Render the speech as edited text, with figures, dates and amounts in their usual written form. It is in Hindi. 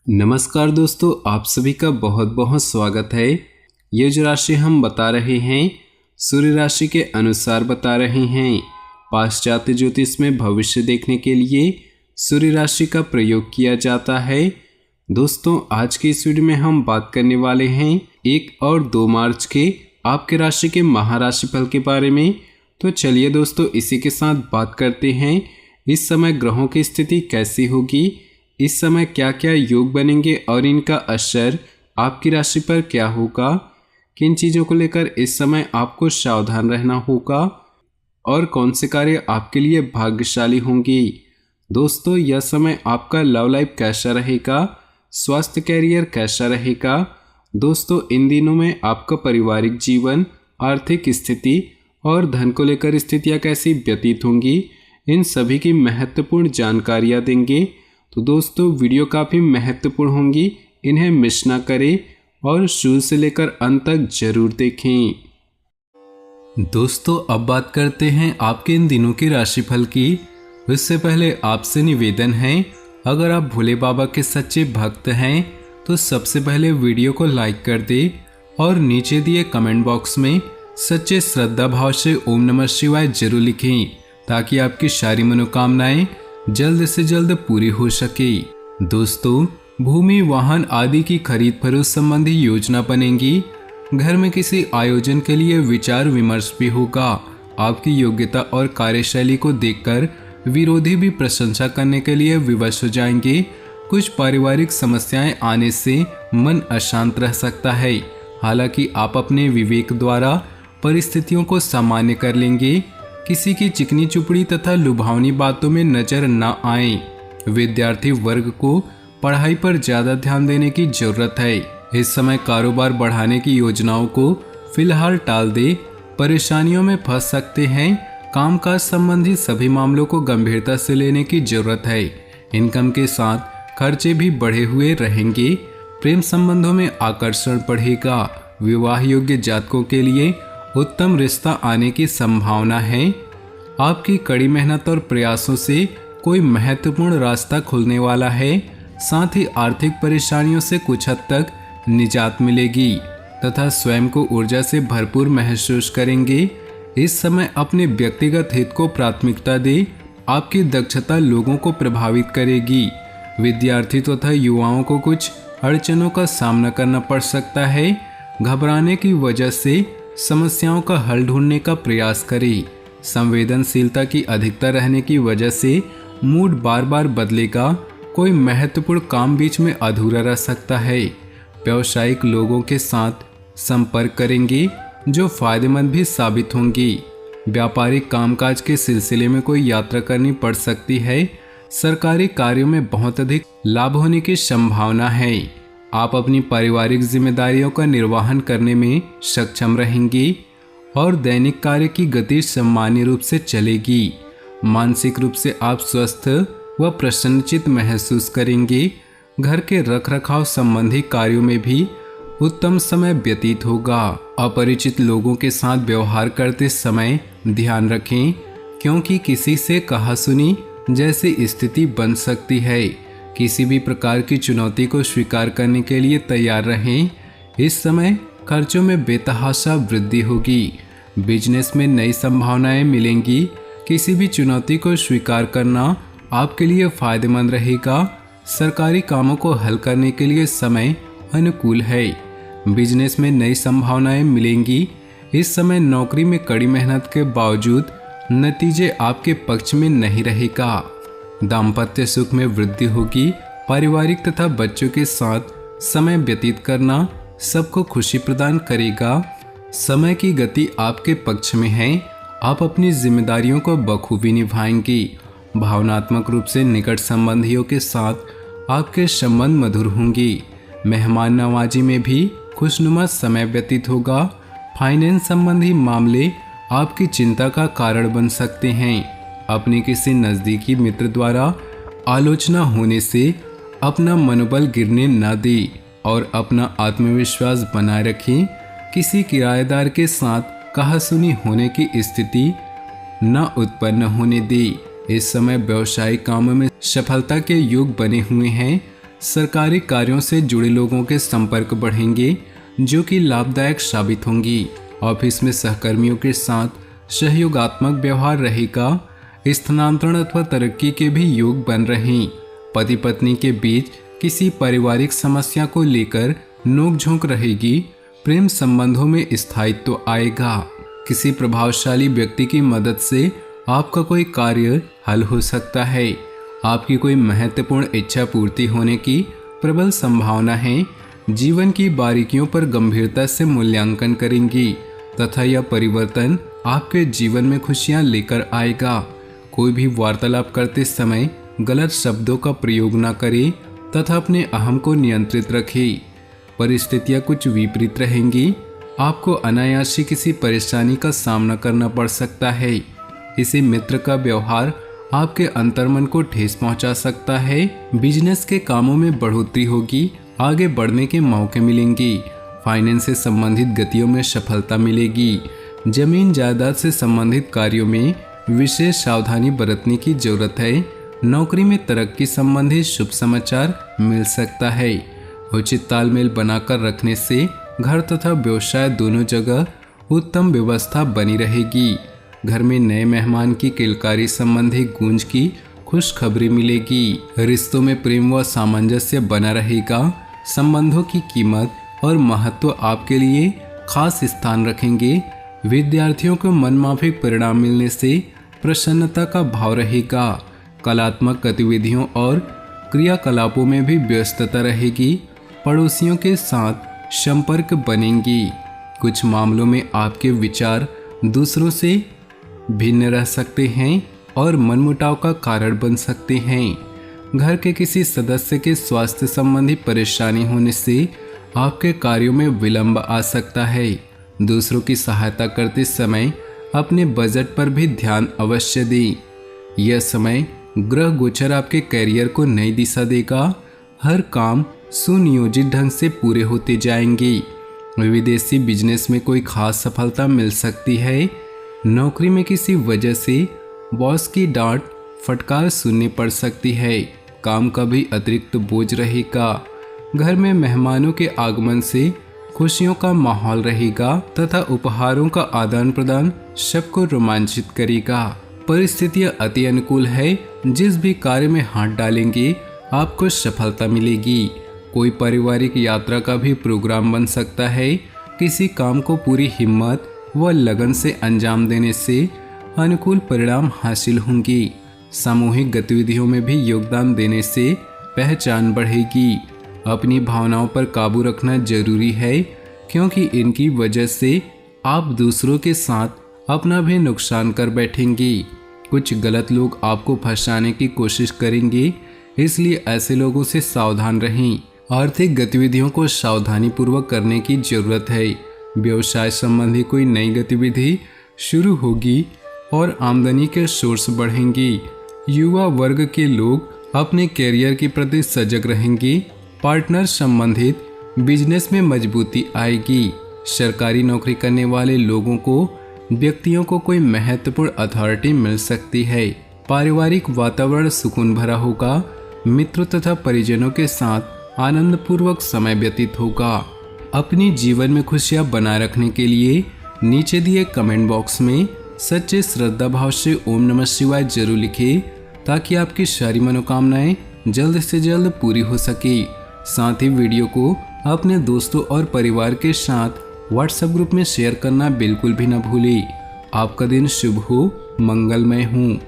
नमस्कार दोस्तों, आप सभी का बहुत बहुत स्वागत है। ये जो राशि हम बता रहे हैं सूर्य राशि के अनुसार बता रहे हैं। पाश्चात्य ज्योतिष में भविष्य देखने के लिए सूर्य राशि का प्रयोग किया जाता है। दोस्तों, आज की इस वीडियो में हम बात करने वाले हैं 1 और 2 मार्च के आपके राशि के महाराशि फल के बारे में। तो चलिए दोस्तों, इसी के साथ बात करते हैं इस समय ग्रहों की स्थिति कैसी होगी, इस समय क्या क्या योग बनेंगे और इनका असर आपकी राशि पर क्या होगा, किन चीज़ों को लेकर इस समय आपको सावधान रहना होगा और कौन से कार्य आपके लिए भाग्यशाली होंगे। दोस्तों, यह समय आपका लव लाइफ कैसा रहेगा, स्वास्थ्य कैरियर कैसा रहेगा। दोस्तों, इन दिनों में आपका पारिवारिक जीवन, आर्थिक स्थिति और धन को लेकर स्थितियाँ कैसी व्यतीत होंगी, इन सभी की महत्वपूर्ण जानकारियाँ देंगे। तो दोस्तों, वीडियो काफ़ी महत्वपूर्ण होंगी, इन्हें मिस ना करें और शुरू से लेकर अंत तक जरूर देखें। दोस्तों, अब बात करते हैं आपके इन दिनों की राशिफल की। इससे पहले आपसे निवेदन है, अगर आप भोले बाबा के सच्चे भक्त हैं तो सबसे पहले वीडियो को लाइक कर दे और नीचे दिए कमेंट बॉक्स में सच्चे श्रद्धा भाव से ओम नमः शिवाय जरूर लिखें, ताकि आपकी सारी मनोकामनाएं जल्द से जल्द पूरी हो सके। दोस्तों, भूमि, वाहन आदि की खरीद फरोख्त संबंधी योजना बनेगी। घर में किसी आयोजन के लिए विचार विमर्श भी होगा। आपकी योग्यता और कार्यशैली को देखकर विरोधी भी प्रशंसा करने के लिए विवश हो जाएंगे। कुछ पारिवारिक समस्याएं आने से मन अशांत रह सकता है। हालांकि आप अपने विवेक द्वारा परिस्थितियों को सामान्य कर लेंगे। किसी की चिकनी चुपड़ी तथा लुभावनी बातों में नजर न आए। विद्यार्थी वर्ग को पढ़ाई पर ज्यादा ध्यान देने की जरूरत है। इस समय कारोबार बढ़ाने की योजनाओं को फिलहाल टाल दे, परेशानियों में फंस सकते हैं। कामकाज संबंधी सभी मामलों को गंभीरता से लेने की जरूरत है। इनकम के साथ खर्चे भी बढ़े हुए रहेंगे। प्रेम संबंधों में आकर्षण बढ़ेगा। विवाह योग्य जातकों के लिए उत्तम रिश्ता आने की संभावना है। आपकी कड़ी मेहनत और प्रयासों से कोई महत्वपूर्ण रास्ता खुलने वाला है। साथ ही आर्थिक परेशानियों से कुछ हद तक निजात मिलेगी तथा स्वयं को ऊर्जा से भरपूर महसूस करेंगे। इस समय अपने व्यक्तिगत हित को प्राथमिकता दे। आपकी दक्षता लोगों को प्रभावित करेगी। विद्यार्थी तथा युवाओं को कुछ अड़चनों का सामना करना पड़ सकता है। घबराने की वजह से समस्याओं का हल ढूंढने का प्रयास करें। संवेदनशीलता की अधिकता रहने की वजह से मूड बार बार बदलेगा। कोई महत्वपूर्ण काम बीच में अधूरा रह सकता है। व्यावसायिक लोगों के साथ संपर्क करेंगे जो फायदेमंद भी साबित होंगी। व्यापारिक कामकाज के सिलसिले में कोई यात्रा करनी पड़ सकती है। सरकारी कार्यों में बहुत अधिक लाभ होने की संभावना है। आप अपनी पारिवारिक जिम्मेदारियों का निर्वहन करने में सक्षम रहेंगी और दैनिक कार्य की गति सामान्य रूप से चलेगी। मानसिक रूप से आप स्वस्थ व प्रसन्नचित्त महसूस करेंगे। घर के रखरखाव संबंधी कार्यों में भी उत्तम समय व्यतीत होगा। अपरिचित लोगों के साथ व्यवहार करते समय ध्यान रखें, क्योंकि किसी से कहासुनी जैसी स्थिति बन सकती है। किसी भी प्रकार की चुनौती को स्वीकार करने के लिए तैयार रहें। इस समय खर्चों में बेतहाशा वृद्धि होगी। बिजनेस में नई संभावनाएं मिलेंगी। किसी भी चुनौती को स्वीकार करना आपके लिए फायदेमंद रहेगा। सरकारी कामों को हल करने के लिए समय अनुकूल है। बिजनेस में नई संभावनाएं मिलेंगी। इस समय नौकरी में कड़ी मेहनत के बावजूद नतीजे आपके पक्ष में नहीं रहेगा। दाम्पत्य सुख में वृद्धि होगी। पारिवारिक तथा बच्चों के साथ समय व्यतीत करना सबको खुशी प्रदान करेगा। समय की गति आपके पक्ष में है। आप अपनी जिम्मेदारियों को बखूबी निभाएंगी। भावनात्मक रूप से निकट संबंधियों के साथ आपके संबंध मधुर होंगी। मेहमान नवाजी में भी खुशनुमा समय व्यतीत होगा। फाइनेंस संबंधी मामले आपकी चिंता का कारण बन सकते हैं। अपने किसी नज़दीकी मित्र द्वारा आलोचना होने से अपना मनोबल गिरने न दे और अपना आत्मविश्वास बनाए रखें। किसी किराएदार के साथ कहासुनी होने की स्थिति न उत्पन्न होने दे। इस समय व्यवसायिक कामों में सफलता के योग बने हुए हैं। सरकारी कार्यों से जुड़े लोगों के संपर्क बढ़ेंगे जो कि लाभदायक साबित होंगी। ऑफिस में सहकर्मियों के साथ सहयोगात्मक व्यवहार रहेगा। स्थानांतरण अथवा तरक्की के भी योग बन रहे। पति पत्नी के बीच किसी पारिवारिक समस्या को लेकर नोकझोंक रहेगी। प्रेम संबंधों में स्थायित्व आएगा। किसी प्रभावशाली व्यक्ति की मदद से आपका कोई कार्य हल हो सकता है। आपकी कोई महत्वपूर्ण इच्छा पूर्ति होने की प्रबल संभावना है। जीवन की बारीकियों पर गंभीरता से मूल्यांकन करेंगी तथा यह परिवर्तन आपके जीवन में खुशियां लेकर आएगा। कोई भी वार्तालाप करते समय गलत शब्दों का प्रयोग न करें तथा अपने अहम को नियंत्रित रखें। परिस्थितियां कुछ विपरीत रहेंगी। आपको अनायास ही किसी परेशानी का सामना करना पड़ सकता है। किसी मित्र का व्यवहार आपके अंतर्मन को ठेस पहुंचा सकता है। बिजनेस के कामों में बढ़ोतरी होगी। आगे बढ़ने के मौके मिलेंगे। फाइनेंस से संबंधित गतियों में सफलता मिलेगी। जमीन जायदाद से संबंधित कार्यों में विशेष सावधानी बरतने की जरूरत है। नौकरी में तरक्की संबंधी शुभ समाचार मिल सकता है। उचित तालमेल बनाकर रखने से घर तथा व्यवसाय दोनों जगह उत्तम व्यवस्था बनी रहेगी। घर में नए मेहमान की किलकारी संबंधी गूंज की खुशखबरी मिलेगी। रिश्तों में प्रेम व सामंजस्य बना रहेगा। संबंधों की कीमत और महत्व आपके लिए खास स्थान रखेंगे। विद्यार्थियों को मनमाफिक परिणाम मिलने से प्रसन्नता का भाव रहेगा। कलात्मक गतिविधियों और क्रियाकलापों में भी व्यस्तता रहेगी। पड़ोसियों के साथ संपर्क बनेंगी। कुछ मामलों में आपके विचार दूसरों से भिन्न रह सकते हैं और मनमुटाव का कारण बन सकते हैं। घर के किसी सदस्य के स्वास्थ्य संबंधी परेशानी होने से आपके कार्यों में विलंब आ सकता है। दूसरों की सहायता करते समय अपने बजट पर भी ध्यान अवश्य दें। यह समय ग्रह गोचर आपके करियर को नई दिशा देगा। हर काम सुनियोजित ढंग से पूरे होते जाएंगे। विदेशी बिजनेस में कोई खास सफलता मिल सकती है। नौकरी में किसी वजह से बॉस की डांट फटकार सुननी पड़ सकती है। काम का भी अतिरिक्त बोझ रहेगा। घर में मेहमानों के आगमन से खुशियों का माहौल रहेगा तथा उपहारों का आदान प्रदान सबको रोमांचित करेगा। परिस्थितियां अति अनुकूल है। जिस भी कार्य में हाथ डालेंगे आपको सफलता मिलेगी। कोई पारिवारिक यात्रा का भी प्रोग्राम बन सकता है। किसी काम को पूरी हिम्मत व लगन से अंजाम देने से अनुकूल परिणाम हासिल होंगे। सामूहिक गतिविधियों में भी योगदान देने से पहचान बढ़ेगी। अपनी भावनाओं पर काबू रखना जरूरी है क्योंकि इनकी वजह से आप दूसरों के साथ अपना भी नुकसान कर बैठेंगे। कुछ गलत लोग आपको फंसाने की कोशिश करेंगे, इसलिए ऐसे लोगों से सावधान रहें। आर्थिक गतिविधियों को सावधानी पूर्वक करने की जरूरत है। व्यवसाय संबंधी कोई नई गतिविधि शुरू होगी और आमदनी के सोर्स बढ़ेंगी। युवा वर्ग के लोग अपने कैरियर के प्रति सजग रहेंगे। पार्टनर संबंधित बिजनेस में मजबूती आएगी। सरकारी नौकरी करने वाले लोगों को व्यक्तियों को कोई महत्वपूर्ण अथॉरिटी मिल सकती है। पारिवारिक वातावरण सुकून भरा होगा। मित्रों तथा परिजनों के साथ आनंद पूर्वक समय व्यतीत होगा। अपनी जीवन में खुशियां बनाए रखने के लिए नीचे दिए कमेंट बॉक्स में सच्चे श्रद्धा भाव से ओम नमः शिवाय जरूर लिखें ताकि आपकी सारी मनोकामनाएं जल्द से जल्द पूरी हो सके। साथ ही वीडियो को अपने दोस्तों और परिवार के साथ व्हाट्सएप ग्रुप में शेयर करना बिल्कुल भी न भूलें। आपका दिन शुभ हो, मंगलमय हो।